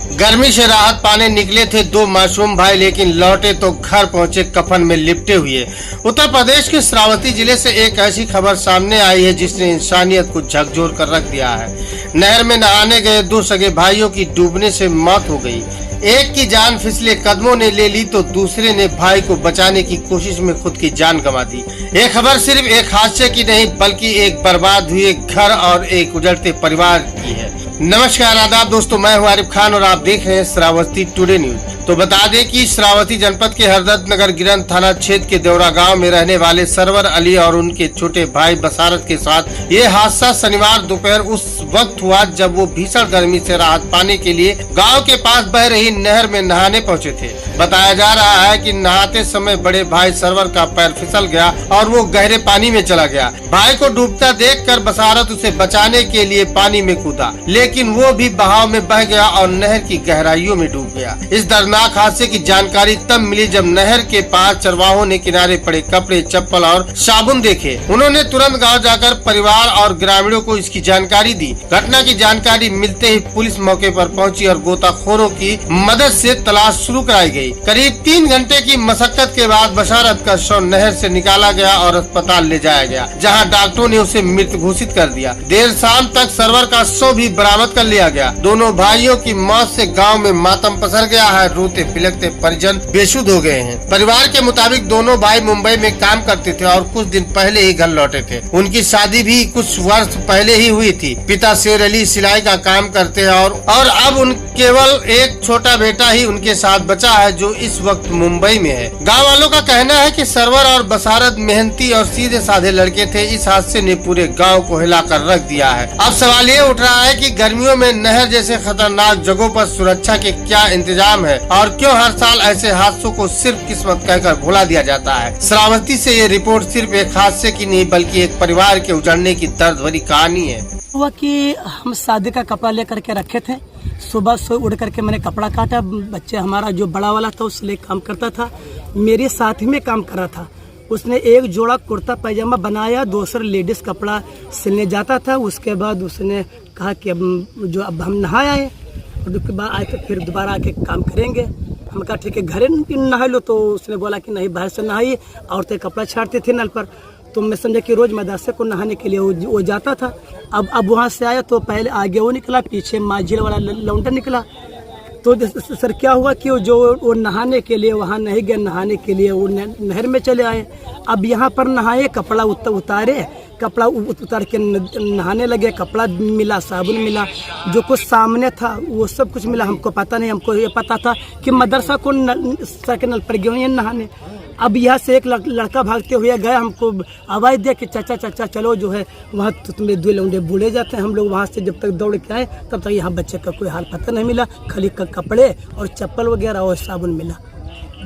गर्मी से राहत पाने निकले थे दो मासूम भाई, लेकिन लौटे तो घर पहुंचे कफन में लिपटे हुए। उत्तर प्रदेश के श्रावस्ती जिले से एक ऐसी खबर सामने आई है जिसने इंसानियत को झकझोर कर रख दिया है। नहर में नहाने गए दो सगे भाइयों की डूबने से मौत हो गई। एक की जान फिसले कदमों ने ले ली तो दूसरे ने भाई को बचाने की कोशिश में खुद की जान गंवा दी। ये खबर सिर्फ एक हादसे की नहीं बल्कि एक बर्बाद हुए घर और एक उजड़ते परिवार की है। नमस्कार आदाब दोस्तों, मैं हूं आरिफ खान और आप देख रहे हैं श्रावस्ती टुडे न्यूज। तो बता दें कि श्रावस्ती जनपद के हरदत्त नगर गिरन थाना क्षेत्र के देवरा गांव में रहने वाले सरवर अली और उनके छोटे भाई बसारत के साथ ये हादसा शनिवार दोपहर उस वक्त हुआ जब वो भीषण गर्मी से राहत पाने के लिए गांव के पास बह रही नहर में नहाने पहुंचे थे। बताया जा रहा है कि नहाते समय बड़े भाई सरवर का पैर फिसल गया और वो गहरे पानी में चला गया। भाई को डूबता देखकर बसारत उसे बचाने के लिए पानी में कूदा, लेकिन वो भी बहाव में बह गया और नहर की गहराइयों में डूब गया। इस दर्दनाक हादसे की जानकारी तब मिली जब नहर के पास चरवाहों ने किनारे पड़े कपड़े, चप्पल और साबुन देखे। उन्होंने तुरंत गांव जाकर परिवार और ग्रामीणों को इसकी जानकारी दी। घटना की जानकारी मिलते ही पुलिस मौके पर पहुंची और गोताखोरों की मदद से तलाश शुरू कराई गई। करीब 3 घंटे की मशक्कत के बाद बसारत का शव नहर से निकाला गया और अस्पताल ले जाया गया, जहां डॉक्टरों ने उसे मृत घोषित कर दिया। देर शाम तक सरवर का शव भी बरामद कर लिया गया। दोनों भाइयों की मौत से गांव में मातम पसर गया है। रोते बिलखते परिजन बेसुध हो गए हैं। परिवार के मुताबिक दोनों भाई मुंबई में काम करते थे और कुछ दिन पहले ही घर लौटे थे। उनकी शादी भी कुछ वर्ष पहले ही हुई थी। पिता शेर अली सिलाई का काम करते हैं और अब उन केवल एक छोटा बेटा ही उनके साथ बचा है जो इस वक्त मुंबई में है। गाँव वालों का कहना है कि सरवर और बसारत मेहनती और सीधे साधे लड़के थे। इस हादसे ने पूरे गाँव को हिलाकर रख दिया है। अब सवाल ये उठ रहा है कि गर्मियों में नहर जैसे खतरनाक जगहों पर सुरक्षा के क्या इंतजाम है और क्यों हर साल ऐसे हादसों को सिर्फ किस्मत कहकर भुला दिया जाता है। श्रावस्ती से ये रिपोर्ट सिर्फ एक हादसे की नहीं बल्कि एक परिवार के उजड़ने की दर्द भरी कहानी है। हुआ कि हम शादी का कपड़ा लेकर के रखे थे। सुबह से उड़ करके मैंने कपड़ा काटा। बच्चे हमारा जो बड़ा वाला था उससे काम करता था, मेरे साथ में काम कर रहा था। उसने एक जोड़ा कुर्ता पैजामा बनाया, दूसरा लेडीज कपड़ा सिलने जाता था। उसके बाद उसने कहा कि अब हम नहा आए और उसके बाद आए तो फिर दोबारा आके काम करेंगे। हम कहा ठीक है घरे नहा लो। तो उसने बोला कि नहीं बाहर से नहाइए। औरतें कपड़ा छाड़ते थे नल पर, तो मैं समझा कि रोज मदरसे को नहाने के लिए वो जाता था। अब वहाँ से आया तो पहले आगे वो निकला, पीछे माझील वाला लौंडा निकला। तो सर क्या हुआ कि वो नहाने के लिए वहाँ नहीं गए, नहाने के लिए वो नहर में चले आए। अब यहाँ पर नहाए, कपड़ा उतारे, कपड़ा उतार के नहाने लगे। कपड़ा मिला, साबुन मिला, जो कुछ सामने था वो सब कुछ मिला। हमको पता नहीं, हमको ये पता था कि मदरसा को सर के नल पर गए नहाने। अब यहाँ से एक लड़का भागते हुए गया, हमको आवाज़ दिया कि चाचा चलो जो है वहाँ तो तुम्हें 2 लौंडे बूढ़े जाते हैं। हम लोग वहाँ से जब तक दौड़ के आए तब तक यहाँ बच्चे का कोई हाल पता नहीं मिला। खाली कपड़े और चप्पल वगैरह और साबुन मिला,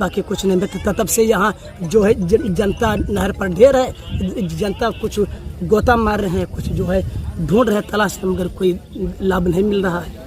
बाकी कुछ नहीं मिलता। तब से यहाँ जो है जनता नहर पर ढेर है। जनता कुछ गोता मार रहे हैं, कुछ जो है ढूंढ रहे तलाश, मगर कोई लाभ नहीं मिल रहा है।